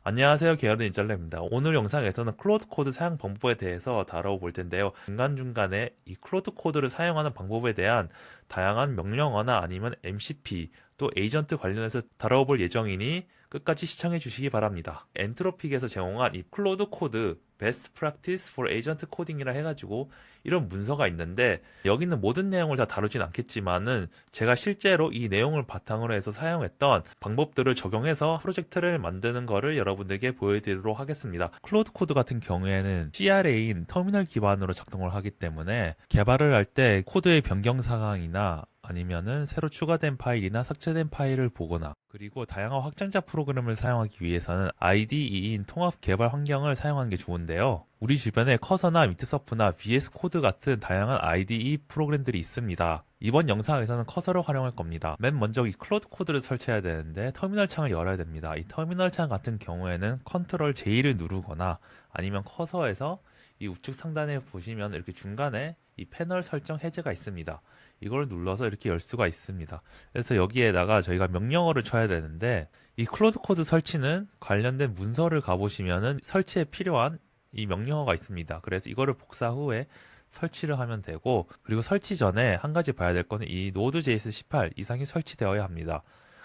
안녕하세요. 게으른 인절레입니다. 오늘 영상에서는 클로드 코드 사용 방법에 대해서 다뤄볼 텐데요. 중간중간에 이 클로드 코드를 사용하는 방법에 대한 다양한 명령어나 아니면 MCP 또 에이전트 관련해서 다뤄볼 예정이니 끝까지 시청해 주시기 바랍니다. 엔트로픽에서 제공한 이 클로드 코드 Best Practice for Agent Coding이라 해가지고 이런 문서가 있는데 여기 있는 모든 내용을 다 다루진 않겠지만은 제가 실제로 이 내용을 바탕으로 해서 사용했던 방법들을 적용해서 프로젝트를 만드는 거를 여러분들께 보여드리도록 하겠습니다. 클로드 코드 같은 경우에는 CRA인 터미널 기반으로 작동을 하기 때문에 개발을 할 때 코드의 변경 사항이나 아니면은 새로 추가된 파일이나 삭제된 파일을 보거나 그리고 다양한 확장자 프로그램을 사용하기 위해서는 IDE인 통합 개발 환경을 사용하는 게 좋은데요. 우리 주변에 커서나 미트서프나 VS 코드 같은 다양한 IDE 프로그램들이 있습니다. 이번 영상에서는 커서를 활용할 겁니다. 맨 먼저 이 클로드 코드를 설치해야 되는데 터미널 창을 열어야 됩니다. 이 터미널 창 같은 경우에는 컨트롤 J를 누르거나 아니면 커서에서 이 우측 상단에 보시면 이렇게 중간에 이 패널 설정 해제가 있습니다. 이걸 눌러서 이렇게 열 수가 있습니다. 그래서 여기에다가 저희가 명령어를 쳐야 되는데 이 클로드 코드 설치는 관련된 문서를 가보시면은 설치에 필요한 이 명령어가 있습니다. 그래서 이거를 복사 후에 설치를 하면 되고 그리고 설치 전에 한 가지 봐야 될 거는 이 Node.js 18 이상이 설치되어야 합니다.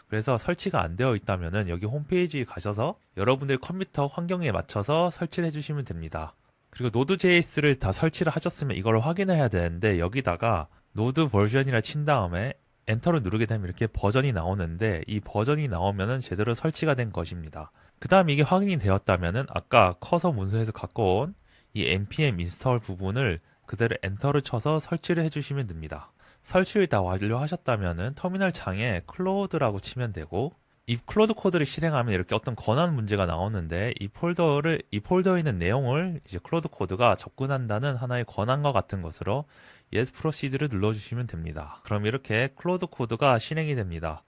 그래서 설치가 안 되어 있다면은 여기 홈페이지에 가셔서 여러분들 컴퓨터 환경에 맞춰서 설치를 해주시면 됩니다. 그리고 Node.js를 다 설치를 하셨으면 이걸 확인을 해야 되는데 여기다가 노드 버전이라 친 다음에 엔터를 누르게 되면 이렇게 버전이 나오는데 이 버전이 나오면은 제대로 설치가 된 것입니다. 그 다음 이게 확인이 되었다면은 아까 커서 문서에서 갖고 온 이 npm 인스톨 부분을 그대로 엔터를 쳐서 설치를 해주시면 됩니다. 설치를 다 완료하셨다면은 터미널 창에 클로드라고 치면 되고 이 클로드 코드를 실행하면 이렇게 어떤 권한 문제가 나오는데 이 폴더에 있는 내용을 이제 클로드 코드가 접근한다는 하나의 권한과 같은 것으로 Yes Proceed를 눌러주시면 됩니다. 그럼 이렇게 클로드 코드가 실행이 됩니다.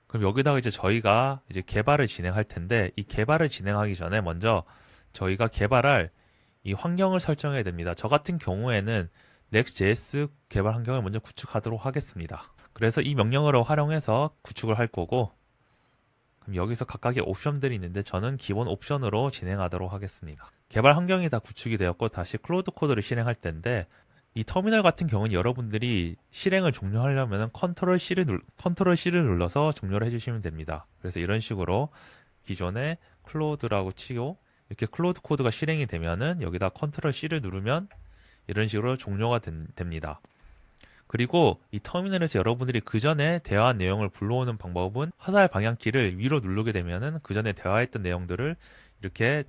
그럼 여기다가 이제 저희가 이제 개발을 진행할 텐데 이 개발을 진행하기 전에 먼저 저희가 개발할 이 환경을 설정해야 됩니다. 저 같은 경우에는 Next.js 개발 환경을 먼저 구축하도록 하겠습니다. 그래서 이 명령어를 활용해서 구축을 할 거고 그럼 여기서 각각의 옵션들이 있는데 저는 기본 옵션으로 진행하도록 하겠습니다. 개발 환경이 다 구축이 되었고 다시 클로드 코드를 실행할 텐데 이 터미널 같은 경우는 여러분들이 실행을 종료하려면 컨트롤 C를 눌러서 종료를 해주시면 됩니다. 그래서 이런 식으로 기존에 클로드라고 치고 이렇게 클로드 코드가 실행이 되면은 여기다 컨트롤 C를 누르면 이런 식으로 종료가 됩니다. 그리고 이 터미널에서 여러분들이 그 전에 대화한 내용을 불러오는 방법은 화살 방향키를 위로 누르게 되면은 그 전에 대화했던 내용들을 이렇게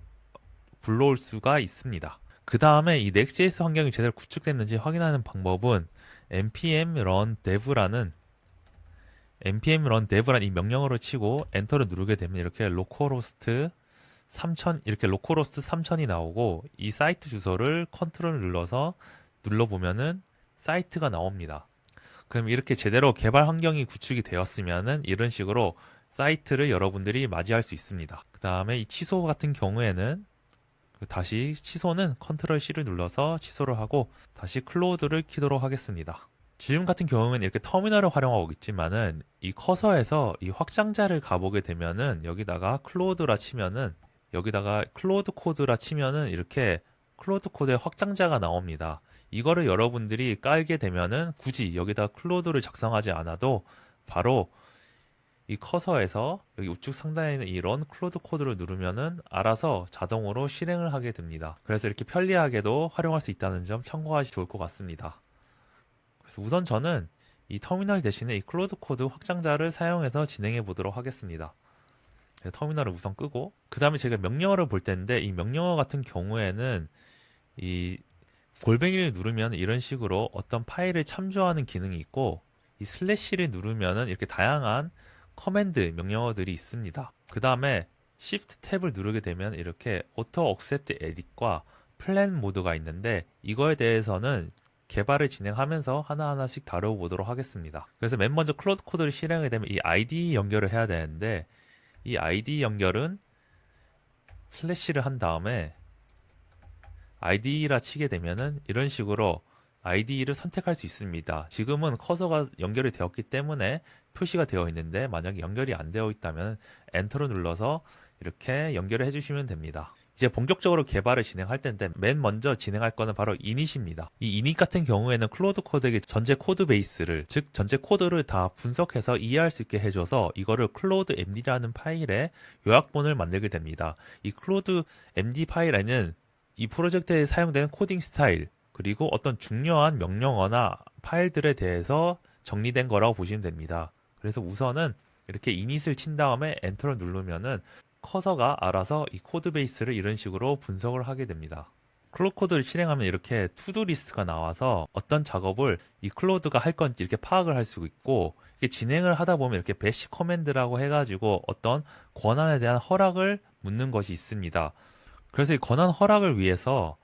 불러올 수가 있습니다. 그 다음에 이 Next.js 환경이 제대로 구축됐는지 확인하는 방법은 npm run dev라는 이 명령어를 치고 엔터를 누르게 되면 이렇게 localhost 3000 이렇게 localhost 3000이 나오고 이 사이트 주소를 컨트롤 눌러서 눌러보면은 사이트가 나옵니다. 그럼 이렇게 제대로 개발 환경이 구축이 되었으면은 이런 식으로 사이트를 여러분들이 맞이할 수 있습니다. 그 다음에 이 취소 같은 경우에는 다시 취소는 컨트롤 C를 눌러서 취소를 하고 다시 클로드를 키도록 하겠습니다. 지금 같은 경우는 이렇게 터미널을 활용하고 있지만은 이 커서에서 이 확장자를 가보게 되면은 여기다가 클로드라 치면은 여기다가 클로드 코드라 치면은 이렇게 클로드 코드의 확장자가 나옵니다. 이거를 여러분들이 깔게 되면은 굳이 여기다 클로드를 작성하지 않아도 바로 이 커서에서 여기 우측 상단에 있는 이런 클로드 코드를 누르면은 알아서 자동으로 실행을 하게 됩니다. 그래서 이렇게 편리하게도 활용할 수 있다는 점 참고하시 좋을 것 같습니다. 그래서 우선 저는 이 터미널 대신에 이 클로드 코드 확장자를 사용해서 진행해 보도록 하겠습니다. 터미널을 우선 끄고 그 다음에 제가 명령어를 볼 텐데 이 명령어 같은 경우에는 이 골뱅이를 누르면 이런 식으로 어떤 파일을 참조하는 기능이 있고 이 슬래시를 누르면은 이렇게 다양한 커맨드 명령어들이 있습니다. 그 다음에 Shift 탭을 누르게 되면 이렇게 Auto Accept Edit과 Plan 모드가 있는데 이거에 대해서는 개발을 진행하면서 하나하나씩 다뤄보도록 하겠습니다. 그래서 맨 먼저 클로드 코드를 실행하게 되면 이 IDE 연결을 해야 되는데 이 IDE 연결은 슬래시를 한 다음에 IDE라 치게 되면은 이런 식으로 IDE를 선택할 수 있습니다. 지금은 커서가 연결이 되었기 때문에 표시가 되어 있는데 만약에 연결이 안 되어 있다면 엔터를 눌러서 이렇게 연결을 해주시면 됩니다. 이제 본격적으로 개발을 진행할 텐데 맨 먼저 진행할 거는 바로 이닛입니다. 이 이닛 같은 경우에는 클로드 코드에게 전체 코드 베이스를, 즉 전체 코드를 다 분석해서 이해할 수 있게 해줘서 이거를 클로드 MD라는 파일에 요약본을 만들게 됩니다. 이 클로드 MD 파일에는 이 프로젝트에 사용되는 코딩 스타일, 그리고 어떤 중요한 명령어나 파일들에 대해서 정리된 거라고 보시면 됩니다. 그래서 우선은 이렇게 이닛을 친 다음에 엔터를 누르면은 커서가 알아서 이 코드 베이스를 이런 식으로 분석을 하게 됩니다. 클로드 코드를 실행하면 이렇게 투두 리스트가 나와서 어떤 작업을 이 클로드가 할 건지 이렇게 파악을 할 수 있고, 이게 진행을 하다 보면 이렇게 배시 커맨드라고 해가지고 어떤 권한에 대한 허락을 묻는 것이 있습니다. 그래서 이 권한 허락을 위해서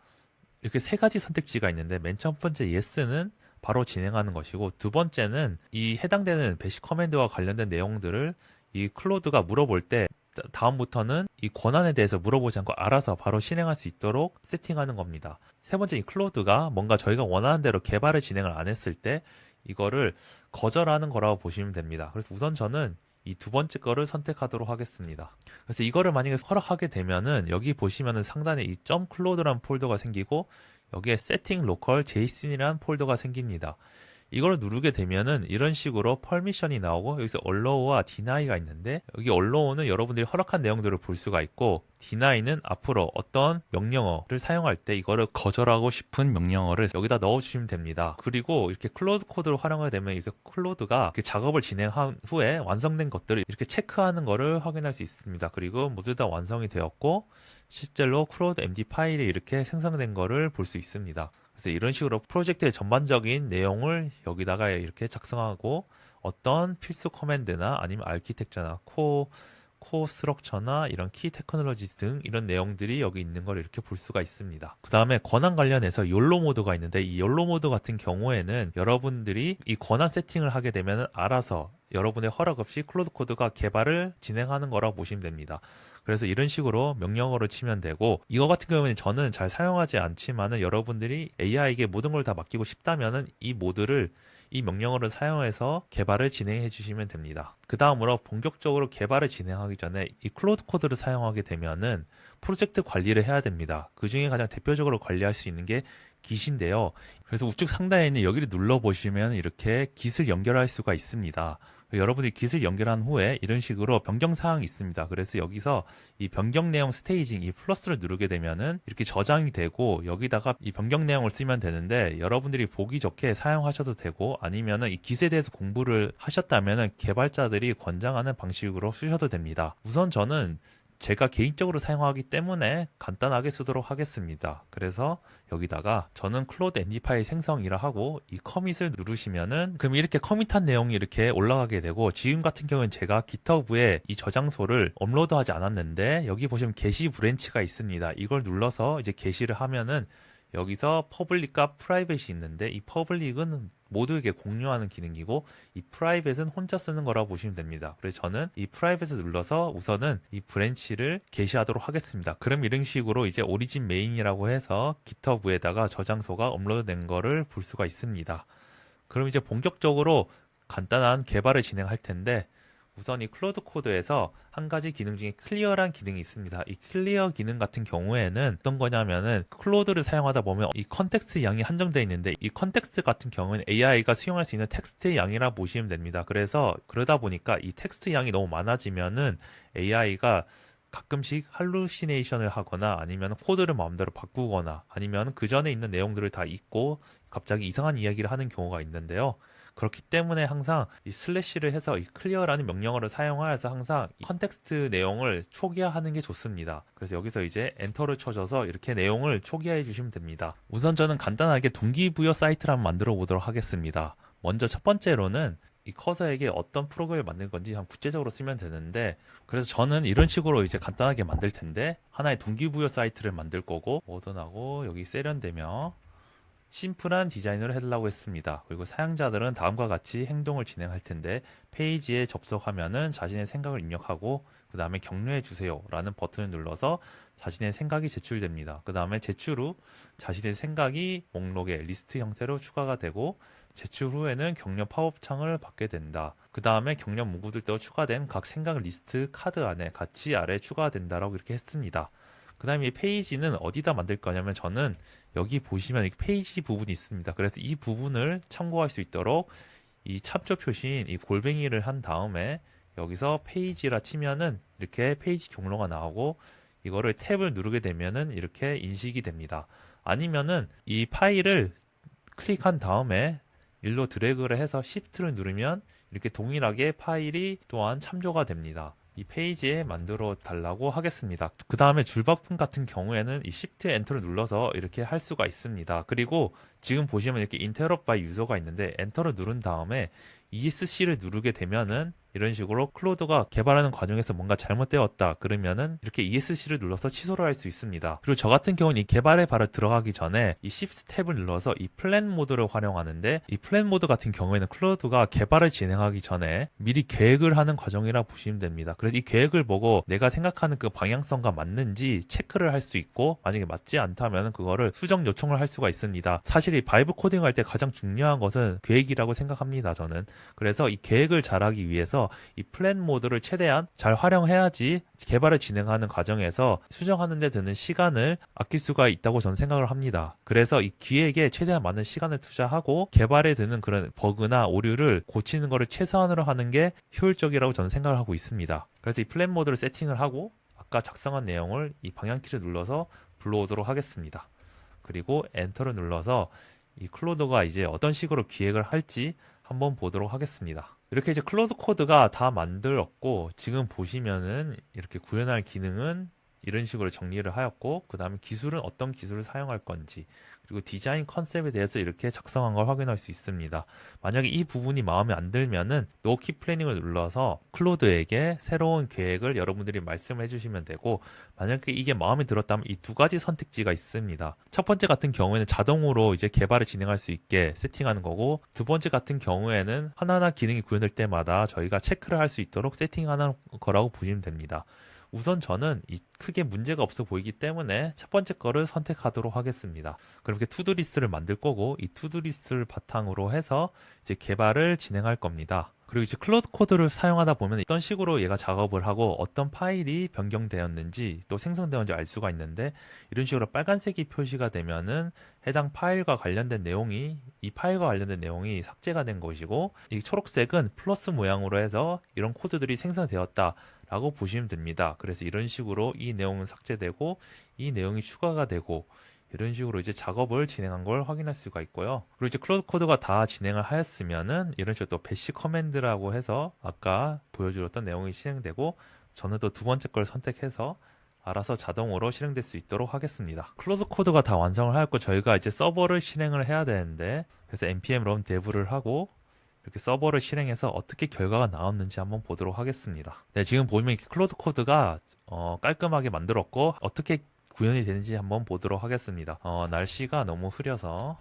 이렇게 세 가지 선택지가 있는데, 맨 첫 번째 yes는 바로 진행하는 것이고, 두 번째는 이 해당되는 배시 커맨드와 관련된 내용들을 이 클로드가 물어볼 때 다음부터는 이 권한에 대해서 물어보지 않고 알아서 바로 실행할 수 있도록 세팅하는 겁니다. 세 번째, 이 클로드가 뭔가 저희가 원하는 대로 개발을 진행을 안 했을 때 이거를 거절하는 거라고 보시면 됩니다. 그래서 우선 저는 이 두 번째 거를 선택하도록 하겠습니다. 그래서 이거를 만약에 허락하게 되면은 여기 보시면은 상단에 이 .클로드라는 폴더가 생기고 여기에 setting local json이라는 폴더가 생깁니다. 이걸 누르게 되면은 이런 식으로 퍼미션이 나오고, 여기서 allow와 deny가 있는데, 여기 allow는 여러분들이 허락한 내용들을 볼 수가 있고, deny는 앞으로 어떤 명령어를 사용할 때 이거를 거절하고 싶은 명령어를 여기다 넣어주시면 됩니다. 그리고 이렇게 클로드 코드를 활용하게 되면 이렇게 클로드가 이렇게 작업을 진행한 후에 완성된 것들을 이렇게 체크하는 거를 확인할 수 있습니다. 그리고 모두 다 완성이 되었고 실제로 클로드 MD 파일이 이렇게 생성된 거를 볼 수 있습니다. 그래서 이런 식으로 프로젝트의 전반적인 내용을 여기다가 이렇게 작성하고, 어떤 필수 커맨드나 아니면 아키텍처나 코어 스트럭처나 이런 키 테크놀로지 등 이런 내용들이 여기 있는 걸 이렇게 볼 수가 있습니다. 그 다음에 권한 관련해서 욜로 모드가 있는데, 이 욜로 모드 같은 경우에는 여러분들이 이 권한 세팅을 하게 되면 알아서 여러분의 허락 없이 클로드 코드가 개발을 진행하는 거라고 보시면 됩니다. 그래서 이런 식으로 명령어를 치면 되고, 이거 같은 경우에는 저는 잘 사용하지 않지만은 여러분들이 AI에게 모든 걸 다 맡기고 싶다면은 이 모드를, 이 명령어를 사용해서 개발을 진행해 주시면 됩니다. 그 다음으로 본격적으로 개발을 진행하기 전에 이 클로드 코드를 사용하게 되면은 프로젝트 관리를 해야 됩니다. 그 중에 가장 대표적으로 관리할 수 있는 게 Git인데요. 그래서 우측 상단에 있는 여기를 눌러보시면 이렇게 Git을 연결할 수가 있습니다. 여러분이 Git을 연결한 후에 이런 식으로 변경 사항이 있습니다. 그래서 여기서 이 변경 내용 스테이징, 이 플러스를 누르게 되면은 이렇게 저장이 되고, 여기다가 이 변경 내용을 쓰면 되는데, 여러분들이 보기 좋게 사용하셔도 되고, 아니면은 이 Git에 대해서 공부를 하셨다면은 개발자들이 권장하는 방식으로 쓰셔도 됩니다. 우선 저는 제가 개인적으로 사용하기 때문에 간단하게 쓰도록 하겠습니다. 그래서 여기다가 저는 클로드 MD 파일 생성이라 하고 이 커밋을 누르시면은 그럼 이렇게 커밋한 내용이 이렇게 올라가게 되고, 지금 같은 경우는 제가 GitHub에 이 저장소를 업로드하지 않았는데 여기 보시면 게시 브랜치가 있습니다. 이걸 눌러서 이제 게시를 하면은 여기서 퍼블릭과 프라이빗이 있는데, 이 퍼블릭은 모두에게 공유하는 기능이고 이 프라이빗은 혼자 쓰는 거라고 보시면 됩니다. 그래서 저는 이 프라이빗을 눌러서 우선은 이 브랜치를 게시하도록 하겠습니다. 그럼 이런 식으로 이제 오리진 메인이라고 해서 GitHub에다가 저장소가 업로드된 거를 볼 수가 있습니다. 그럼 이제 본격적으로 간단한 개발을 진행할 텐데, 우선 이 클로드 코드에서 한 가지 기능 중에 클리어란 기능이 있습니다. 이 클리어 기능 같은 경우에는 어떤 거냐면은 클로드를 사용하다 보면 이 컨텍스트 양이 한정되어 있는데, 이 컨텍스트 같은 경우는 AI가 수용할 수 있는 텍스트의 양이라 보시면 됩니다. 그래서 그러다 보니까 이 텍스트 양이 너무 많아지면은 AI가 가끔씩 할루시네이션을 하거나 아니면 코드를 마음대로 바꾸거나 아니면 그 전에 있는 내용들을 다 잊고 갑자기 이상한 이야기를 하는 경우가 있는데요. 그렇기 때문에 항상 이 슬래시를 해서 이 클리어라는 명령어를 사용하여서 항상 이 컨텍스트 내용을 초기화하는 게 좋습니다. 그래서 여기서 이제 엔터를 쳐줘서 이렇게 내용을 초기화해 주시면 됩니다. 우선 저는 간단하게 동기부여 사이트를 한번 만들어 보도록 하겠습니다. 먼저 첫 번째로는 이 커서에게 어떤 프로그램을 만들 건지 한 구체적으로 쓰면 되는데, 그래서 저는 이런 식으로 이제 간단하게 만들 텐데, 하나의 동기부여 사이트를 만들 거고, 모던하고 여기 세련되며 심플한 디자인을 해달라고 했습니다. 그리고 사용자들은 다음과 같이 행동을 진행할 텐데, 페이지에 접속하면은 자신의 생각을 입력하고 그 다음에 격려해 주세요 라는 버튼을 눌러서 자신의 생각이 제출됩니다. 그 다음에 제출 후 자신의 생각이 목록에 리스트 형태로 추가가 되고, 제출 후에는 격려 팝업 창을 받게 된다. 그 다음에 격려 문구들도 추가된 각 생각 리스트 카드 안에 같이 아래에 추가된다라고 이렇게 했습니다. 그 다음에 이 페이지는 어디다 만들 거냐면 저는 여기 보시면 이 페이지 부분이 있습니다. 그래서 이 부분을 참고할 수 있도록 이 참조 표시인 이 골뱅이를 한 다음에 여기서 페이지라 치면은 이렇게 페이지 경로가 나오고 이거를 탭을 누르게 되면은 이렇게 인식이 됩니다. 아니면은 이 파일을 클릭한 다음에 일로 드래그를 해서 Shift를 누르면 이렇게 동일하게 파일이 또한 참조가 됩니다. 이 페이지에 만들어 달라고 하겠습니다. 그 다음에 줄바꿈 같은 경우에는 이 Shift 엔터를 눌러서 이렇게 할 수가 있습니다. 그리고 지금 보시면 이렇게 Interrupt by User가 있는데 엔터를 누른 다음에 ESC를 누르게 되면은 이런 식으로 클로드가 개발하는 과정에서 뭔가 잘못되었다 그러면은 이렇게 ESC를 눌러서 취소를 할 수 있습니다. 그리고 저 같은 경우는 이 개발에 바로 들어가기 전에 이 Shift 탭을 눌러서 이 플랜 모드를 활용하는데 이 플랜 모드 같은 경우에는 클로드가 개발을 진행하기 전에 미리 계획을 하는 과정이라 보시면 됩니다. 그래서 이 계획을 보고 내가 생각하는 그 방향성과 맞는지 체크를 할 수 있고 만약에 맞지 않다면 그거를 수정 요청을 할 수가 있습니다. 사실 이 바이브 코딩 할 때 가장 중요한 것은 계획이라고 생각합니다. 저는. 그래서 이 계획을 잘하기 위해서 이 플랜 모드를 최대한 잘 활용해야지 개발을 진행하는 과정에서 수정하는 데 드는 시간을 아낄 수가 있다고 저는 생각을 합니다. 그래서 이 기획에 최대한 많은 시간을 투자하고 개발에 드는 그런 버그나 오류를 고치는 것을 최소한으로 하는 게 효율적이라고 저는 생각을 하고 있습니다. 그래서 이 플랜 모드를 세팅을 하고 아까 작성한 내용을 이 방향키를 눌러서 불러오도록 하겠습니다. 그리고 엔터를 눌러서 이 클로드가 이제 어떤 식으로 기획을 할지 한번 보도록 하겠습니다. 이렇게 이제 클로드 코드가 다 만들었고 지금 보시면은 이렇게 구현할 기능은 이런 식으로 정리를 하였고 그 다음에 기술은 어떤 기술을 사용할 건지 그리고 디자인 컨셉에 대해서 이렇게 작성한 걸 확인할 수 있습니다. 만약에 이 부분이 마음에 안 들면은 No Key Planning을 눌러서 클로드에게 새로운 계획을 여러분들이 말씀해 주시면 되고 만약에 이게 마음에 들었다면 이 두 가지 선택지가 있습니다. 첫 번째 같은 경우에는 자동으로 이제 개발을 진행할 수 있게 세팅하는 거고 두 번째 같은 경우에는 하나하나 기능이 구현될 때마다 저희가 체크를 할 수 있도록 세팅하는 거라고 보시면 됩니다. 우선 저는 크게 문제가 없어 보이기 때문에 첫 번째 거를 선택하도록 하겠습니다. 그렇게 투두 리스트를 만들 거고 이 투두 리스트를 바탕으로 해서 이제 개발을 진행할 겁니다. 그리고 이제 클로드 코드를 사용하다 보면 어떤 식으로 얘가 작업을 하고 어떤 파일이 변경되었는지 또 생성되었는지 알 수가 있는데 이런 식으로 빨간색이 표시가 되면은 해당 파일과 관련된 내용이 이 파일과 관련된 내용이 삭제가 된 것이고 이 초록색은 플러스 모양으로 해서 이런 코드들이 생성되었다 라고 보시면 됩니다. 그래서 이런 식으로 이 내용은 삭제되고 이 내용이 추가가 되고 이런 식으로 이제 작업을 진행한 걸 확인할 수가 있고요. 그리고 이제 클로드 코드가 다 진행을 하였으면은 이런 식으로 또 배시 커맨드라고 해서 아까 보여드렸던 내용이 실행되고 저는 또 두 번째 걸 선택해서 알아서 자동으로 실행될 수 있도록 하겠습니다. 클로드 코드가 다 완성을 하였고 저희가 이제 서버를 실행을 해야 되는데 그래서 npm run dev를 하고 이렇게 서버를 실행해서 어떻게 결과가 나왔는지 한번 보도록 하겠습니다. 네, 지금 보면 이렇게 클로드 코드가 깔끔하게 만들었고 어떻게 구현이 되는지 한번 보도록 하겠습니다. 날씨가 너무 흐려서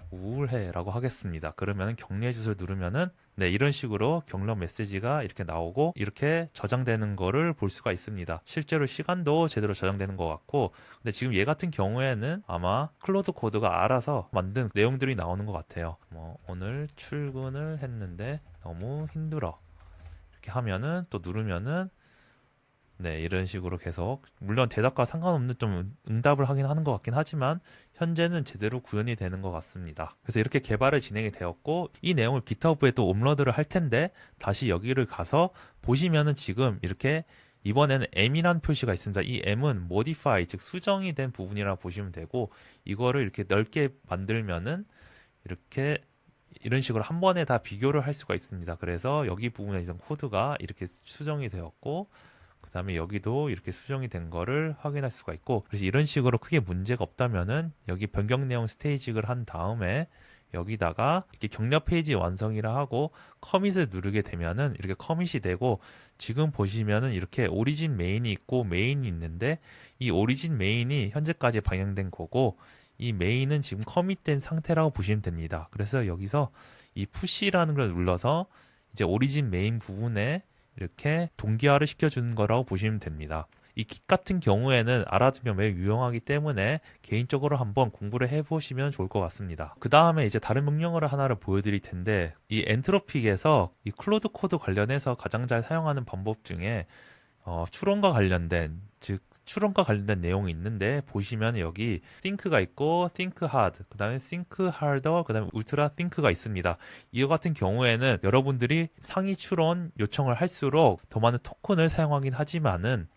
우울해 라고 하겠습니다. 그러면 격려해 주소를 누르면은 네, 이런 식으로 격려 메시지가 이렇게 나오고 이렇게 저장되는 거를 볼 수가 있습니다. 실제로 시간도 제대로 저장되는 것 같고 근데 지금 얘 같은 경우에는 아마 클로드 코드가 알아서 만든 내용들이 나오는 것 같아요. 오늘 출근을 했는데 너무 힘들어 이렇게 하면은 또 누르면은 네, 이런 식으로 계속 물론 대답과 상관없는 좀 응답을 하긴 하는 것 같긴 하지만 현재는 제대로 구현이 되는 것 같습니다. 그래서 이렇게 개발이 진행이 되었고 이 내용을 GitHub에 또 업로드를 할 텐데 다시 여기를 가서 보시면은 지금 이렇게 이번에는 M이라는 표시가 있습니다. 이 M은 modify 즉 수정이 된 부분이라 보시면 되고 이거를 이렇게 넓게 만들면은 이렇게 이런 식으로 한 번에 다 비교를 할 수가 있습니다. 그래서 여기 부분에 있는 코드가 이렇게 수정이 되었고 그 다음에 여기도 이렇게 수정이 된 거를 확인할 수가 있고 그래서 이런 식으로 크게 문제가 없다면은 여기 변경 내용 스테이직을 한 다음에 여기다가 이렇게 격려 페이지 완성이라 하고 커밋을 누르게 되면은 이렇게 커밋이 되고 지금 보시면은 이렇게 오리진 메인이 있고 메인이 있는데 이 오리진 메인이 현재까지 방영된 거고 이 메인은 지금 커밋된 상태라고 보시면 됩니다. 그래서 여기서 이 푸시라는 걸 눌러서 이제 오리진 메인 부분에 이렇게 동기화를 시켜주는 거라고 보시면 됩니다. 이 Git 같은 경우에는 알아두면 매우 유용하기 때문에 개인적으로 한번 공부를 해보시면 좋을 것 같습니다. 그 다음에 이제 다른 명령어를 하나를 보여드릴 텐데, 이 엔트로픽에서 이 클로드 코드 관련해서 가장 잘 사용하는 방법 중에 추론과 관련된, 즉 추론과 관련된 내용이 있는데, 보시면 여기 think가 있고 think hard, 그 다음에 think harder, 그 다음에 ultra think가 있습니다. 이와 같은 경우에는 여러분들이 상위 추론 요청을 할수록 더 많은 토큰을 사용하긴 하지만은,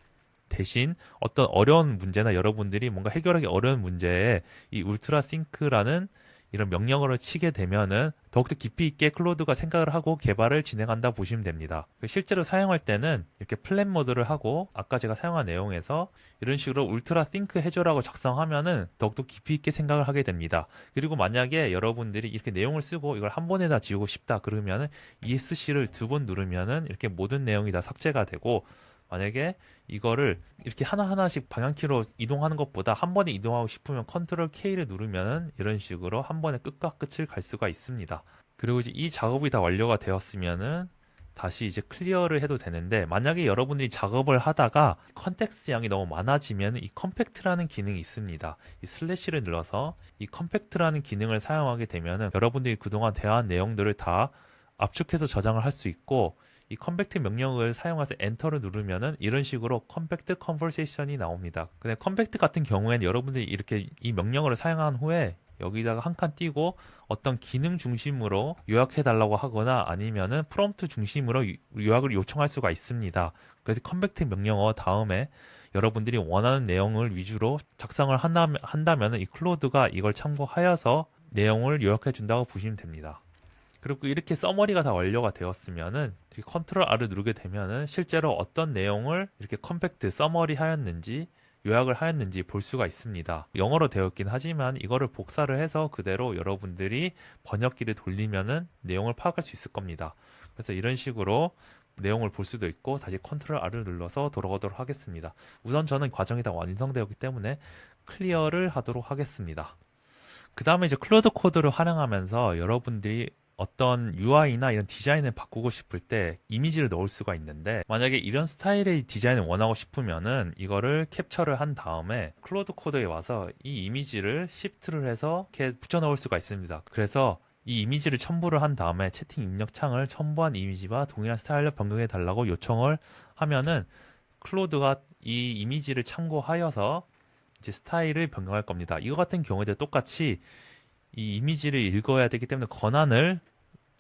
대신 어떤 어려운 문제나 여러분들이 뭔가 해결하기 어려운 문제에 이 울트라 싱크라는 이런 명령어를 치게 되면은 더욱더 깊이 있게 클로드가 생각을 하고 개발을 진행한다 보시면 됩니다. 실제로 사용할 때는 이렇게 플랫 모드를 하고 아까 제가 사용한 내용에서 이런 식으로 울트라 띵크 해줘라고 작성하면은 더욱더 깊이 있게 생각을 하게 됩니다. 그리고 만약에 여러분들이 이렇게 내용을 쓰고 이걸 한 번에 다 지우고 싶다 그러면은 ESC를 2번 누르면은 이렇게 모든 내용이 다 삭제가 되고, 만약에 이거를 이렇게 하나하나씩 방향키로 이동하는 것보다 한 번에 이동하고 싶으면 컨트롤 K를 누르면 이런 식으로 한 번에 끝과 끝을 갈 수가 있습니다. 그리고 이제 이 작업이 다 완료가 되었으면은 다시 이제 클리어를 해도 되는데, 만약에 여러분들이 작업을 하다가 컨텍스트 양이 너무 많아지면 이 컴팩트라는 기능이 있습니다. 이 슬래시를 눌러서 이 컴팩트라는 기능을 사용하게 되면은 여러분들이 그동안 대화한 내용들을 다 압축해서 저장을 할 수 있고, 이 컴팩트 명령을 사용해서 엔터를 누르면은 이런 식으로 컴팩트 컨버세이션이 나옵니다. 근데 컴팩트 같은 경우에는 여러분들이 이렇게 이 명령어를 사용한 후에 여기다가 한 칸 띄고 어떤 기능 중심으로 요약해 달라고 하거나 아니면은 프롬프트 중심으로 요약을 요청할 수가 있습니다. 그래서 컴팩트 명령어 다음에 여러분들이 원하는 내용을 위주로 작성을 한다면은 이 클로드가 이걸 참고하여서 내용을 요약해 준다고 보시면 됩니다. 그리고 이렇게 서머리가 다 완료가 되었으면은 컨트롤 R을 누르게 되면은 실제로 어떤 내용을 이렇게 컴팩트 서머리 하였는지 요약을 하였는지 볼 수가 있습니다. 영어로 되어 있긴 하지만 이거를 복사를 해서 그대로 여러분들이 번역기를 돌리면은 내용을 파악할 수 있을 겁니다. 그래서 이런 식으로 내용을 볼 수도 있고, 다시 컨트롤 R을 눌러서 돌아가도록 하겠습니다. 우선 저는 과정이 다 완성되었기 때문에 클리어를 하도록 하겠습니다. 그 다음에 이제 클로드 코드를 활용하면서 여러분들이 어떤 UI나 이런 디자인을 바꾸고 싶을 때 이미지를 넣을 수가 있는데, 만약에 이런 스타일의 디자인을 원하고 싶으면은 이거를 캡처를 한 다음에 클로드 코드에 와서 이 이미지를 시프트를 해서 이렇게 붙여 넣을 수가 있습니다. 그래서 이 이미지를 첨부를 한 다음에 채팅 입력 창을 첨부한 이미지와 동일한 스타일로 변경해 달라고 요청을 하면은 클로드가 이 이미지를 참고하여서 이제 스타일을 변경할 겁니다. 이거 같은 경우에도 똑같이 이 이미지를 읽어야 되기 때문에 권한을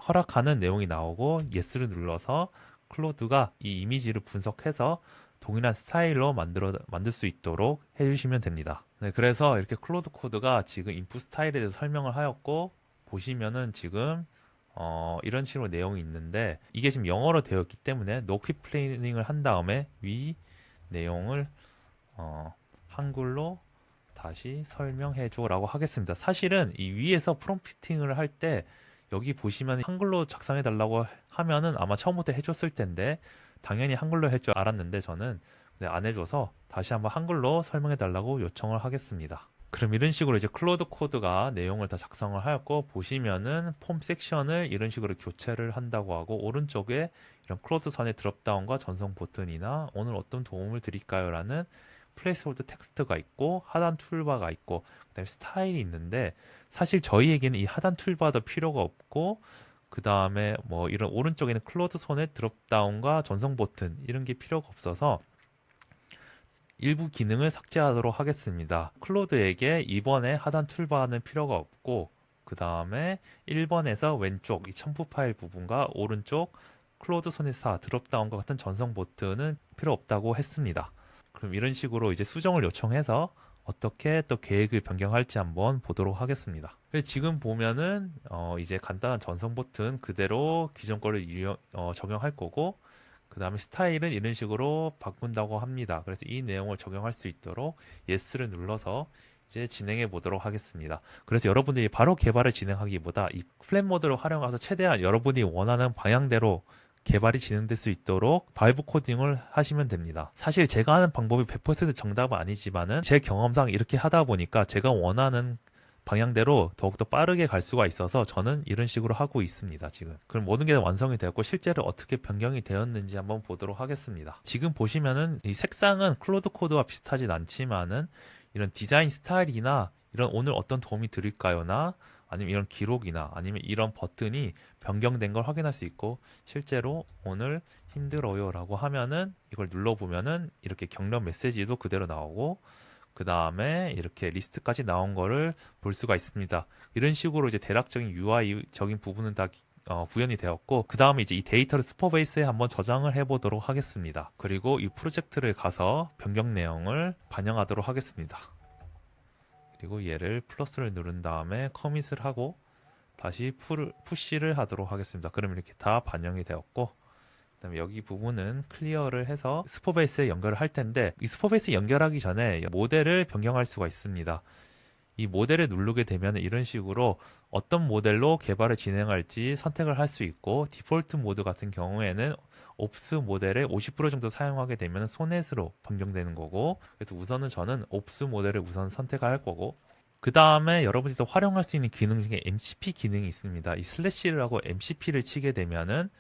허락하는 내용이 나오고 예스를 눌러서 클로드가 이 이미지를 분석해서 동일한 스타일로 만들 수 있도록 해주시면 됩니다. 네, 그래서 이렇게 클로드 코드가 지금 인풋 스타일에 대해서 설명을 하였고, 보시면은 지금 이런 식으로 내용이 있는데, 이게 지금 영어로 되어 있기 때문에 노퀴 플레이닝을 한 다음에 위 내용을 한글로 다시 설명해줘 라고 하겠습니다. 사실은 이 위에서 프롬프팅을 할 때 여기 보시면 한글로 작성해 달라고 하면은 아마 처음부터 해줬을 텐데, 당연히 한글로 할 줄 알았는데 저는 안 해줘서 다시 한번 한글로 설명해 달라고 요청을 하겠습니다. 그럼 이런 식으로 이제 클로드 코드가 내용을 다 작성을 하였고, 보시면은 폼 섹션을 이런 식으로 교체를 한다고 하고, 오른쪽에 이런 클로드 선의 드롭다운과 전송 버튼이나 오늘 어떤 도움을 드릴까요? 라는 플레이스홀드 텍스트가 있고, 하단 툴바가 있고, 그다음에 스타일이 있는데, 사실 저희에게는 이 하단 툴바도 필요가 없고, 그 다음에 뭐 이런 오른쪽에는 클로드 손의 드롭다운과 전송 버튼 이런 게 필요가 없어서 일부 기능을 삭제하도록 하겠습니다. 클로드에게 2번에 하단 툴바는 필요가 없고, 그 다음에 1번에서 왼쪽 이 첨부 파일 부분과 오른쪽 클로드 손의 드롭다운과 같은 전송 버튼은 필요 없다고 했습니다. 그럼 이런 식으로 이제 수정을 요청해서 어떻게 또 계획을 변경할지 한번 보도록 하겠습니다. 지금 보면은 이제 간단한 전송 버튼 그대로 기존 거를 적용할 거고, 그 다음에 스타일은 이런 식으로 바꾼다고 합니다. 그래서 이 내용을 적용할 수 있도록 예스를 눌러서 이제 진행해 보도록 하겠습니다. 그래서 여러분들이 바로 개발을 진행하기보다 이 플랫 모드를 활용해서 최대한 여러분이 원하는 방향대로 개발이 진행될 수 있도록 바이브 코딩을 하시면 됩니다. 사실 제가 하는 방법이 100% 정답은 아니지만은 제 경험상 이렇게 하다 보니까 제가 원하는 방향대로 더욱더 빠르게 갈 수가 있어서 저는 이런 식으로 하고 있습니다. 지금. 그럼 모든 게 완성이 되었고 실제로 어떻게 변경이 되었는지 한번 보도록 하겠습니다. 지금 보시면은 이 색상은 클로드 코드와 비슷하진 않지만은 이런 디자인 스타일이나 이런 오늘 어떤 도움이 드릴까요나 아니면 이런 기록이나 아니면 이런 버튼이 변경된 걸 확인할 수 있고 실제로 오늘 힘들어요 라고 하면은 이걸 눌러보면은 이렇게 격려 메시지도 그대로 나오고 그 다음에 이렇게 리스트까지 나온 거를 볼 수가 있습니다. 이런 식으로 이제 대략적인 UI적인 부분은 다 구현이 되었고 그 다음에 이제 이 데이터를 스포베이스에 한번 저장을 해보도록 하겠습니다. 그리고 이 프로젝트를 가서 변경 내용을 반영하도록 하겠습니다. 그리고 얘를 플러스를 누른 다음에 커밋을 하고 다시 푸시를 하도록 하겠습니다. 그럼 이렇게 다 반영이 되었고 그다음에 여기 부분은 클리어를 해서 스포베이스에 연결을 할 텐데 이 스포베이스 연결하기 전에 모델을 변경할 수가 있습니다. 이 모델을 누르게 되면 이런 식으로 어떤 모델로 개발을 진행할지 선택을 할 수 있고 디폴트 모드 같은 경우에는 옵스 모델의 50% 정도 사용하게 되면 소넷으로 변경되는 거고 그래서 우선은 저는 옵스 모델을 우선 선택할 거고 그 다음에 여러분들이 또 활용할 수 있는 기능 중에 MCP 기능이 있습니다. 이 슬래시라고 MCP를 치게 되면은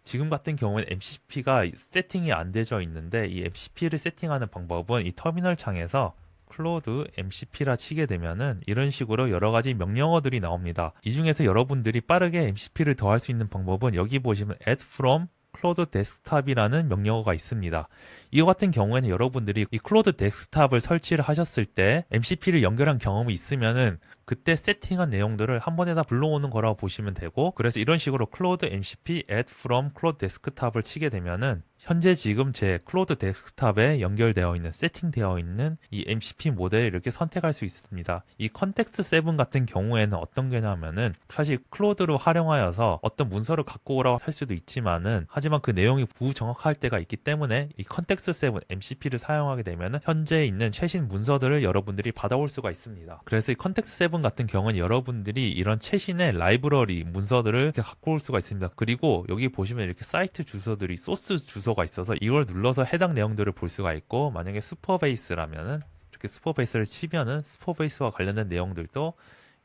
지금 같은 경우에는 MCP가 세팅이 안 되어 있는데 이 MCP를 세팅하는 방법은 이 터미널 창에서 클로드 MCP라 치게 되면은 이런 식으로 여러 가지 명령어들이 나옵니다. 이 중에서 여러분들이 빠르게 MCP를 더할 수 있는 방법은 여기 보시면 add from 클로드 데스크탑이라는 명령어가 있습니다. 이와 같은 경우에는 여러분들이 이 클로드 데스크탑을 설치를 하셨을 때 MCP를 연결한 경험이 있으면은 그때 세팅한 내용들을 한 번에 다 불러오는 거라고 보시면 되고 그래서 이런 식으로 클로드 MCP add from 클로드 데스크탑을 치게 되면은 현재 지금 제 클로드 데스크탑에 연결되어 있는 세팅되어 있는 이 MCP 모델을 이렇게 선택할 수 있습니다. 이 컨텍스트 7 같은 경우에는 어떤 게냐면은 사실 클로드로 활용하여서 어떤 문서를 갖고 오라고 할 수도 있지만은 하지만 그 내용이 부정확할 때가 있기 때문에 이 컨텍스트 7 MCP를 사용하게 되면은 현재 있는 최신 문서들을 여러분들이 받아올 수가 있습니다. 그래서 이 컨텍스트 7 같은 경우는 여러분들이 이런 최신의 라이브러리 문서들을 이렇게 갖고 올 수가 있습니다. 그리고 여기 보시면 이렇게 사이트 주소들이 소스 주소가 있어서 이걸 눌러서 해당 내용들을 볼 수가 있고 만약에 스포베이스라면은 이렇게 스포베이스를 치면은 스포베이스와 관련된 내용들도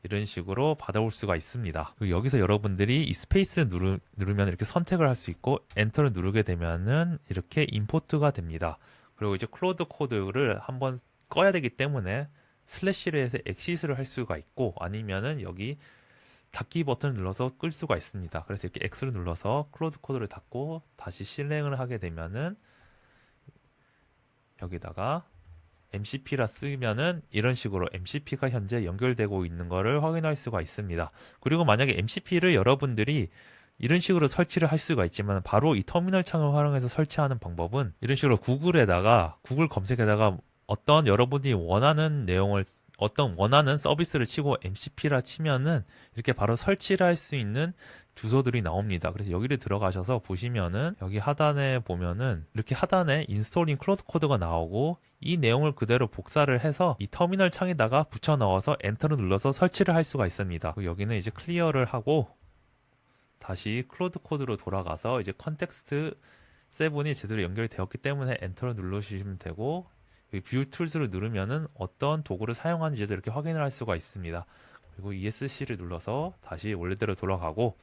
이런 식으로 받아올 수가 있습니다. 그리고 여기서 여러분들이 이 스페이스 누르면 이렇게 선택을 할 수 있고 엔터를 누르게 되면은 이렇게 임포트가 됩니다. 그리고 이제 클로드 코드를 한번 꺼야 되기 때문에 슬래시를 해서 엑시스를 할 수가 있고 아니면은 여기 닫기 버튼을 눌러서 끌 수가 있습니다. 그래서 이렇게 X를 눌러서 클로드 코드를 닫고 다시 실행을 하게 되면은 여기다가 MCP라 쓰면은 이런 식으로 MCP가 현재 연결되고 있는 거를 확인할 수가 있습니다. 그리고 만약에 MCP를 여러분들이 이런 식으로 설치를 할 수가 있지만 바로 이 터미널 창을 활용해서 설치하는 방법은 이런 식으로 구글 검색에다가 어떤 여러분이 원하는 내용을 어떤 원하는 서비스를 치고 MCP라 치면은 이렇게 바로 설치를 할 수 있는 주소들이 나옵니다. 그래서 여기를 들어가셔서 보시면은 여기 하단에 보면은 이렇게 하단에 인스톨링 클로드 코드가 나오고 이 내용을 그대로 복사를 해서 이 터미널 창에다가 붙여 넣어서 엔터를 눌러서 설치를 할 수가 있습니다. 여기는 이제 클리어를 하고 다시 클로드 코드로 돌아가서 이제 컨텍스트 7이 제대로 연결되었기 때문에 엔터를 누르시면 되고 뷰 툴스를 누르면은 어떤 도구를 사용하는지도 이렇게 확인을 할 수가 있습니다. 그리고 ESC를 눌러서 다시 원래대로 돌아가고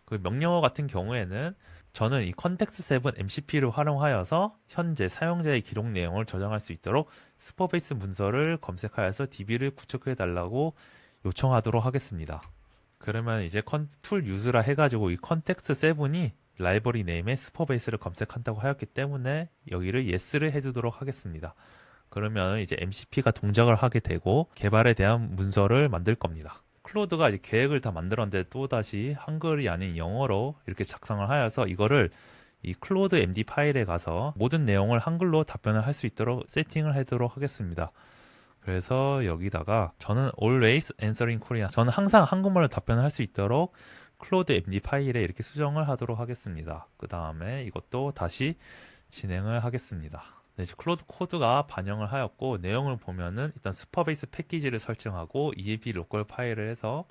그 명령어 같은 경우에는 저는 이 컨텍스트 7 MCP를 활용하여서 현재 사용자의 기록 내용을 저장할 수 있도록 스포베이스 문서를 검색하여서 DB를 구축해 달라고 요청하도록 하겠습니다. 그러면 이제 툴 유즈라 해가지고 이 컨텍스트 7이 라이브러리 네임에 스포베이스를 검색한다고 하였기 때문에 여기를 yes를 해두도록 하겠습니다. 그러면 이제 MCP가 동작을 하게 되고 개발에 대한 문서를 만들 겁니다. 클로드가 이제 계획을 다 만들었는데 또다시 한글이 아닌 영어로 이렇게 작성을 하여서 이거를 이 클로드 MD 파일에 가서 모든 내용을 한글로 답변을 할 수 있도록 세팅을 해두도록 하겠습니다. 그래서 여기다가 저는 always answering Korean 저는 항상 한국말로 답변을 할 수 있도록 클로드 MD 파일에 이렇게 수정을 하도록 하겠습니다. 그 다음에 이것도 다시 진행을 하겠습니다. 네, 이제 클로드 코드가 반영을 하였고 내용을 보면은 일단 슈퍼베이스 패키지를 설정하고 EAP 로컬 파일을 해서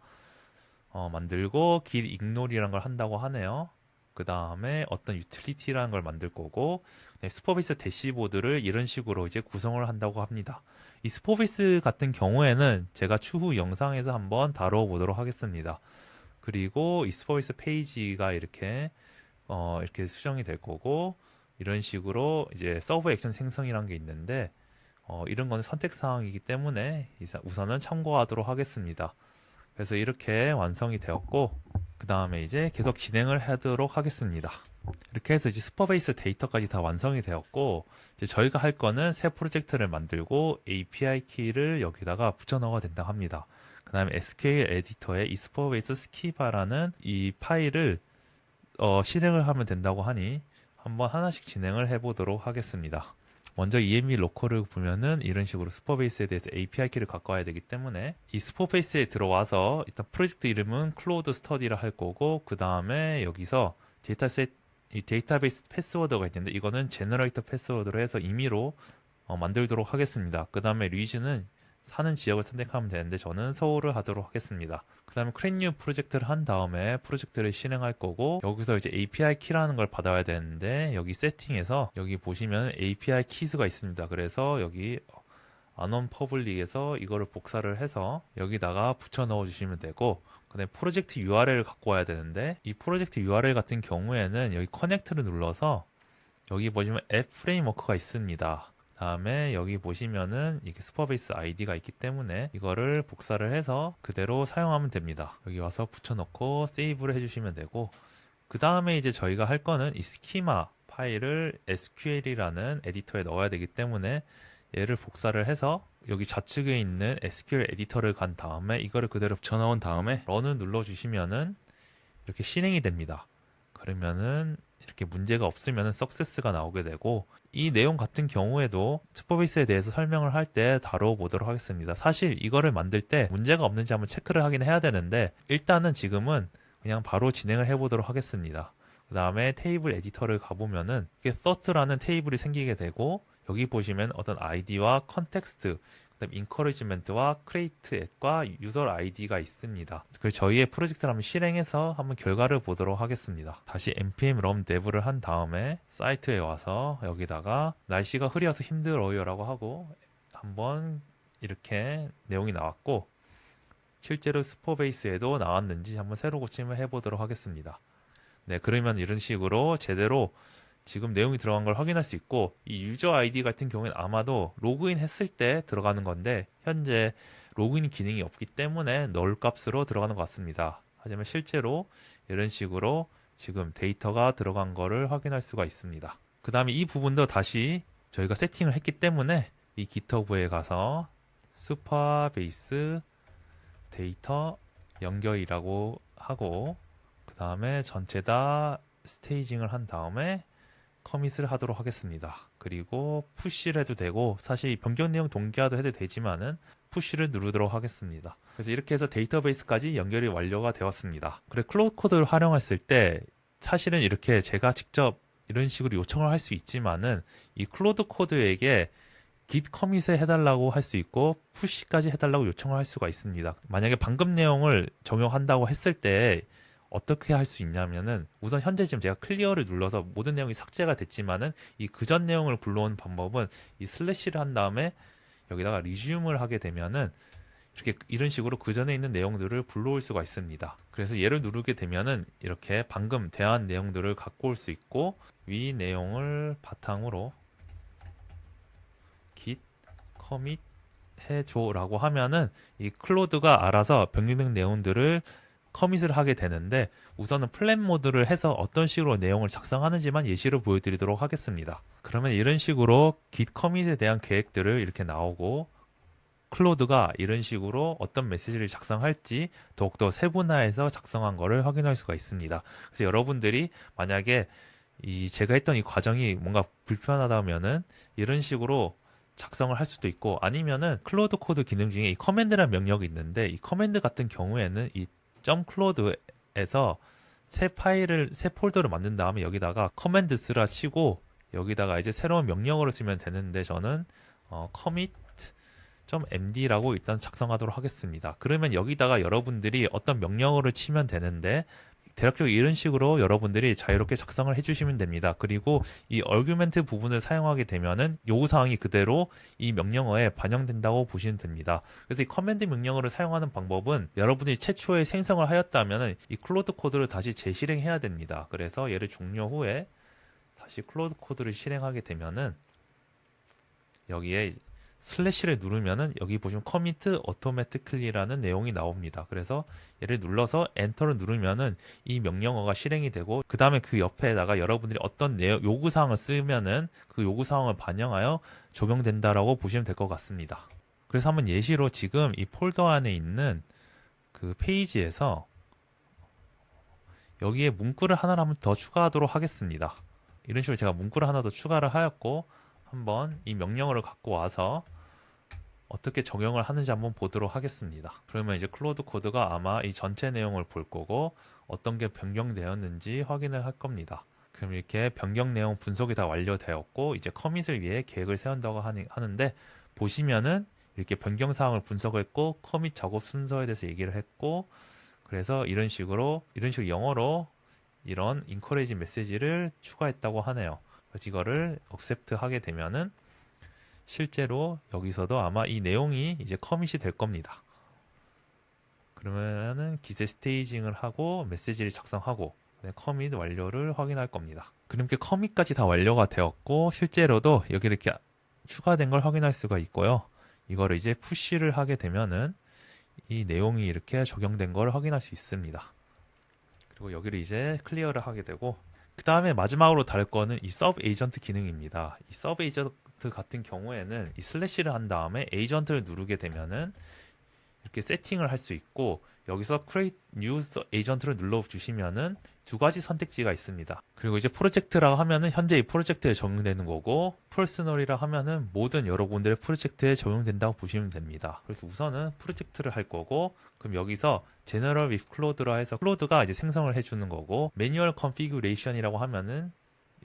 만들고 git ignore이라는 걸 한다고 하네요. 그 다음에 어떤 유틸리티라는 걸 만들 거고 슈퍼베이스 대시보드를 이런 식으로 이제 구성을 한다고 합니다. 이 슈퍼베이스 같은 경우에는 제가 추후 영상에서 한번 다뤄보도록 하겠습니다. 그리고 이 슈퍼베이스 페이지가 이렇게 수정이 될 거고, 이런 식으로 이제 서브 액션 생성이라는 게 있는데, 이런 거는 선택 사항이기 때문에 우선은 참고하도록 하겠습니다. 그래서 이렇게 완성이 되었고, 그 다음에 이제 계속 진행을 하도록 하겠습니다. 이렇게 해서 이제 슈퍼베이스 데이터까지 다 완성이 되었고, 이제 저희가 할 거는 새 프로젝트를 만들고 API 키를 여기다가 붙여 넣어야 된다 합니다. 그 다음에 SQL 에디터에 이 슈퍼베이스 스키바라는 이 파일을 실행을 하면 된다고 하니 한번 하나씩 진행을 해보도록 하겠습니다. 먼저 EMB 로컬을 보면은 이런 식으로 슈퍼베이스에 대해서 API 키를 갖고 와야 되기 때문에 이 슈퍼베이스에 들어와서 일단 프로젝트 이름은 클로드 스터디라 할 거고, 그 다음에 여기서 이 데이터베이스 패스워드가 있는데 이거는 제너레이터 패스워드로 해서 임의로 만들도록 하겠습니다. 그 다음에 리전은 사는 지역을 선택하면 되는데 저는 서울을 하도록 하겠습니다. 그 다음에 create new 프로젝트를 한 다음에 프로젝트를 실행할 거고, 여기서 이제 API 키라는 걸 받아야 되는데 여기 세팅에서 여기 보시면 API 키스가 있습니다. 그래서 여기 unknown public에서 이거를 복사를 해서 여기다가 붙여 넣어 주시면 되고, 그 다음에 프로젝트 URL을 갖고 와야 되는데 이 프로젝트 URL 같은 경우에는 여기 커넥트를 눌러서 여기 보시면 앱 프레임워크가 있습니다. 다음에 여기 보시면은 이게 슈퍼베이스 아이디가 있기 때문에 이거를 복사를 해서 그대로 사용하면 됩니다. 여기 와서 붙여넣고 세이브를 해주시면 되고, 그 다음에 이제 저희가 할 거는 이 스키마 파일을 SQL이라는 에디터에 넣어야 되기 때문에 얘를 복사를 해서 여기 좌측에 있는 SQL 에디터를 간 다음에 이거를 그대로 붙여넣은 다음에 런을 눌러주시면은 이렇게 실행이 됩니다. 그러면은 이렇게 문제가 없으면 석세스가 나오게 되고, 이 내용 같은 경우에도 슈퍼베이스에 대해서 설명을 할 때 다뤄보도록 하겠습니다. 사실 이거를 만들 때 문제가 없는지 한번 체크를 하긴 해야 되는데 일단은 지금은 그냥 바로 진행을 해보도록 하겠습니다. 그 다음에 테이블 에디터를 가보면은 이게 thought라는 테이블이 생기게 되고, 여기 보시면 어떤 아이디와 컨텍스트, 그다음 인커리지먼트와 크리에이트 앱과 유저 아이디가 있습니다. 그래서 저희의 프로젝트를 한번 실행해서 한번 결과를 보도록 하겠습니다. 다시 npm run dev를 한 다음에 사이트에 와서 여기다가 날씨가 흐려서 힘들어요 라고 하고 한번 이렇게 내용이 나왔고, 실제로 슈퍼베이스에도 나왔는지 한번 새로 고침을 해보도록 하겠습니다. 네, 그러면 이런 식으로 제대로 지금 내용이 들어간 걸 확인할 수 있고, 이 유저 아이디 같은 경우에는 아마도 로그인 했을 때 들어가는 건데 현재 로그인 기능이 없기 때문에 null 값으로 들어가는 것 같습니다. 하지만 실제로 이런 식으로 지금 데이터가 들어간 거를 확인할 수가 있습니다. 그 다음에 이 부분도 다시 저희가 세팅을 했기 때문에 이 GitHub에 가서 슈퍼베이스 데이터 연결이라고 하고, 그 다음에 전체 다 스테이징을 한 다음에 커밋을 하도록 하겠습니다. 그리고 푸시를 해도 되고, 사실 변경 내용 동기화도 해도 되지만은 푸시를 누르도록 하겠습니다. 그래서 이렇게 해서 데이터베이스까지 연결이 완료가 되었습니다. 그래, 클로드 코드를 활용했을 때 사실은 이렇게 제가 직접 이런 식으로 요청을 할 수 있지만은 이 클로드 코드에게 git 커밋에 해달라고 할 수 있고 푸시까지 해달라고 요청을 할 수가 있습니다. 만약에 방금 내용을 적용한다고 했을 때 어떻게 할 수 있냐면은, 우선 현재 지금 제가 클리어를 눌러서 모든 내용이 삭제가 됐지만은 이 그전 내용을 불러온 방법은 이 슬래시를 한 다음에 여기다가 리즘을 하게 되면은 이렇게 이런 식으로 그전에 있는 내용들을 불러올 수가 있습니다. 그래서 얘를 누르게 되면은 이렇게 방금 대한 내용들을 갖고 올 수 있고, 위 내용을 바탕으로 git commit 해줘 라고 하면은 이 클로드가 알아서 변경된 내용들을 커밋을 하게 되는데, 우선은 플랜 모드를 해서 어떤 식으로 내용을 작성하는지만 예시로 보여드리도록 하겠습니다. 그러면 이런 식으로 git 커밋에 대한 계획들을 이렇게 나오고, 클로드가 이런 식으로 어떤 메시지를 작성할지 더욱더 세분화해서 작성한 거를 확인할 수가 있습니다. 그래서 여러분들이 만약에 제가 했던 이 과정이 뭔가 불편하다면은 이런 식으로 작성을 할 수도 있고, 아니면은 클로드 코드 기능 중에 이 커맨드라는 명령이 있는데, 이 커맨드 같은 경우에는 이 .클로드에서 새 폴더를 만든 다음에 여기다가 커맨드 쓰라 치고 여기다가 이제 새로운 명령어를 쓰면 되는데, 저는 commit.md라고 일단 작성하도록 하겠습니다. 그러면 여기다가 여러분들이 어떤 명령어를 치면 되는데, 대략적으로 이런 식으로 여러분들이 자유롭게 작성을 해주시면 됩니다. 그리고 이 얼규멘트 부분을 사용하게 되면은 요구사항이 그대로 이 명령어에 반영된다고 보시면 됩니다. 그래서 이 커맨드 명령어를 사용하는 방법은 여러분이 최초에 생성을 하였다면은 이 클로드 코드를 다시 재실행해야 됩니다. 그래서 얘를 종료 후에 다시 클로드 코드를 실행하게 되면은 여기에 슬래시를 누르면은 여기 보시면 커미트 automatically라는 내용이 나옵니다. 그래서 얘를 눌러서 엔터를 누르면은 이 명령어가 실행이 되고 그 다음에 그 옆에다가 여러분들이 어떤 요구사항을 쓰면은 그 요구사항을 반영하여 적용된다라고 보시면 될 것 같습니다. 그래서 한번 예시로 지금 이 폴더 안에 있는 그 페이지에서 여기에 문구를 하나를 한번 더 추가하도록 하겠습니다. 이런 식으로 제가 문구를 하나 더 추가를 하였고 한번 이 명령어를 갖고 와서 어떻게 적용을 하는지 한번 보도록 하겠습니다. 그러면 이제 클로드 코드가 아마 이 전체 내용을 볼 거고 어떤 게 변경되었는지 확인을 할 겁니다. 그럼 이렇게 변경 내용 분석이 다 완료되었고 이제 커밋을 위해 계획을 세운다고 하는데 보시면은 이렇게 변경 사항을 분석했고 커밋 작업 순서에 대해서 얘기를 했고 그래서 이런 식으로 영어로 이런 encourage 메시지를 추가했다고 하네요. 그래서 이거를 accept 하게 되면은 실제로 여기서도 아마 이 내용이 이제 커밋이 될 겁니다. 그러면은 기세 스테이징을 하고 메시지를 작성하고 커밋 완료를 확인할 겁니다. 그렇게 커밋까지 다 완료가 되었고 실제로도 여기 이렇게 추가된 걸 확인할 수가 있고요. 이거를 이제 푸시를 하게 되면은 이 내용이 이렇게 적용된 걸 확인할 수 있습니다. 그리고 여기를 이제 클리어를 하게 되고 그 다음에 마지막으로 다룰 거는 이 서브 에이전트 기능입니다. 이 서브 에이전트 같은 경우에는 이 슬래시를 한 다음에 에이전트를 누르게 되면은 이렇게 세팅을 할 수 있고 여기서 create new agent를 눌러주시면은 두 가지 선택지가 있습니다. 그리고 이제 프로젝트라고 하면은 현재 이 프로젝트에 적용되는 거고 퍼스널이라 하면은 모든 여러분들의 프로젝트에 적용된다고 보시면 됩니다. 그래서 우선은 프로젝트를 할 거고 그럼 여기서 General with Claude라 해서 클로드가 이제 생성을 해주는 거고 Manual Configuration이라고 하면은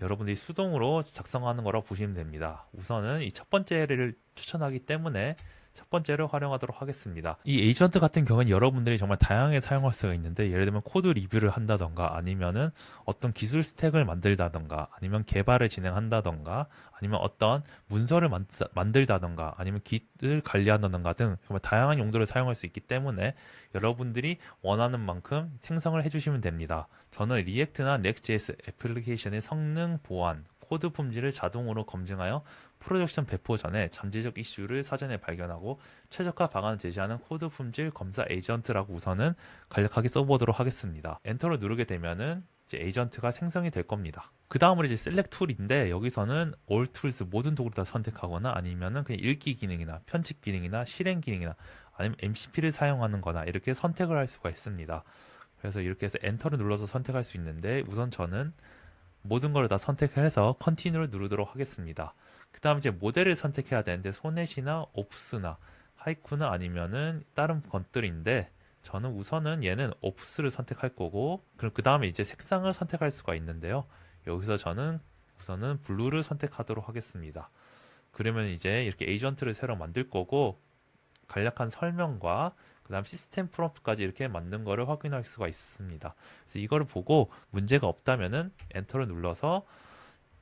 여러분들이 수동으로 작성하는 거라고 보시면 됩니다. 우선은 이 첫 번째를 추천하기 때문에 첫 번째를 활용하도록 하겠습니다. 이 에이전트 같은 경우는 여러분들이 정말 다양하게 사용할 수가 있는데 예를 들면 코드 리뷰를 한다던가 아니면은 어떤 기술 스택을 만들다던가 아니면 개발을 진행한다던가 아니면 어떤 문서를 만들다던가 아니면 깃을 관리한다던가 등 정말 다양한 용도를 사용할 수 있기 때문에 여러분들이 원하는 만큼 생성을 해주시면 됩니다. 저는 리액트나 넥스트JS 애플리케이션의 성능 보완, 코드 품질을 자동으로 검증하여 프로덕션 배포 전에 잠재적 이슈를 사전에 발견하고 최적화 방안을 제시하는 코드 품질 검사 에이전트라고 우선은 간략하게 써보도록 하겠습니다. 엔터를 누르게 되면은 이제 에이전트가 생성이 될 겁니다. 그 다음으로 이제 셀렉트 툴인데 여기서는 all tools 모든 도구를 다 선택하거나 아니면은 그냥 읽기 기능이나 편집 기능이나 실행 기능이나 아니면 MCP를 사용하는 거나 이렇게 선택을 할 수가 있습니다. 그래서 이렇게 해서 엔터를 눌러서 선택할 수 있는데 우선 저는 모든 걸 다 선택해서 컨티뉴를 누르도록 하겠습니다. 그 다음 이제 모델을 선택해야 되는데 소넷이나 옵스나 하이쿠나 아니면은 다른 것들인데 저는 우선은 얘는 옵스를 선택할 거고 그럼 그 다음에 이제 색상을 선택할 수가 있는데요. 여기서 저는 우선은 블루를 선택하도록 하겠습니다. 그러면 이제 이렇게 에이전트를 새로 만들 거고 간략한 설명과 그 다음 시스템 프롬프트까지 이렇게 만든 거를 확인할 수가 있습니다. 그래서 이거를 보고 문제가 없다면은 엔터를 눌러서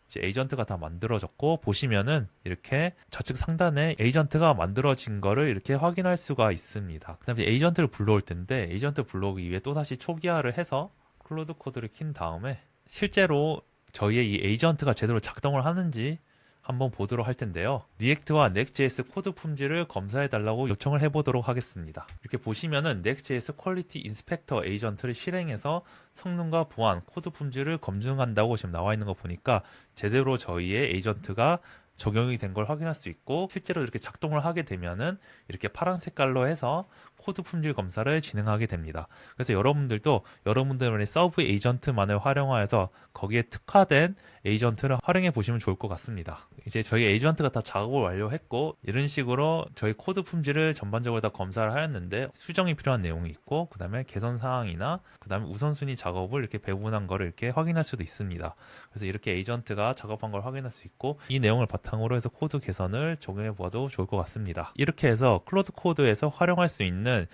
이제 에이전트가 다 만들어졌고 보시면은 이렇게 좌측 상단에 에이전트가 만들어진 거를 이렇게 확인할 수가 있습니다. 그 다음에 에이전트를 불러올 텐데 에이전트 불러오기 위해 또다시 초기화를 해서 클로드 코드를 킨 다음에 실제로 저희의 이 에이전트가 제대로 작동을 하는지 한번 보도록 할 텐데요. 리액트와 넥스트JS 코드 품질을 검사해 달라고 요청을 해보도록 하겠습니다. 이렇게 보시면은 넥스트JS 퀄리티 인스펙터 에이전트를 실행해서 성능과 보안, 코드 품질을 검증한다고 지금 나와 있는 거 보니까 제대로 저희의 에이전트가 적용이 된 걸 확인할 수 있고 실제로 이렇게 작동을 하게 되면은 이렇게 파란 색깔로 해서 코드 품질 검사를 진행하게 됩니다. 그래서 여러분들도 여러분들의 서브 에이전트만을 활용하여서 거기에 특화된 에이전트를 활용해 보시면 좋을 것 같습니다. 이제 저희 에이전트가 다 작업을 완료했고 이런 식으로 저희 코드 품질을 전반적으로 다 검사를 하였는데 수정이 필요한 내용이 있고 그 다음에 개선 사항이나 그 다음에 우선순위 작업을 이렇게 배분한 거를 이렇게 확인할 수도 있습니다. 그래서 이렇게 에이전트가 작업한 걸 확인할 수 있고 이 내용을 바탕으로 해서 코드 개선을 적용해 보아도 좋을 것 같습니다. 이렇게 해서 클로드 코드에서 활용할 수 있는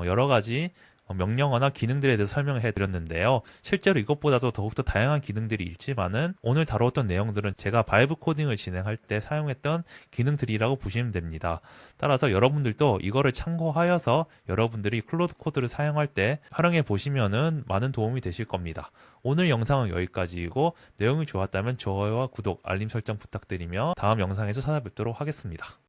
여러 가지 명령어나 기능들에 대해서 설명해 드렸는데요. 실제로 이것보다도 더욱더 다양한 기능들이 있지만은 오늘 다루었던 내용들은 제가 바이브 코딩을 진행할 때 사용했던 기능들이라고 보시면 됩니다. 따라서 여러분들도 이거를 참고하여서 여러분들이 클로드 코드를 사용할 때 활용해 보시면은 많은 도움이 되실 겁니다. 오늘 영상은 여기까지이고 내용이 좋았다면 좋아요와 구독, 알림 설정 부탁드리며 다음 영상에서 찾아뵙도록 하겠습니다.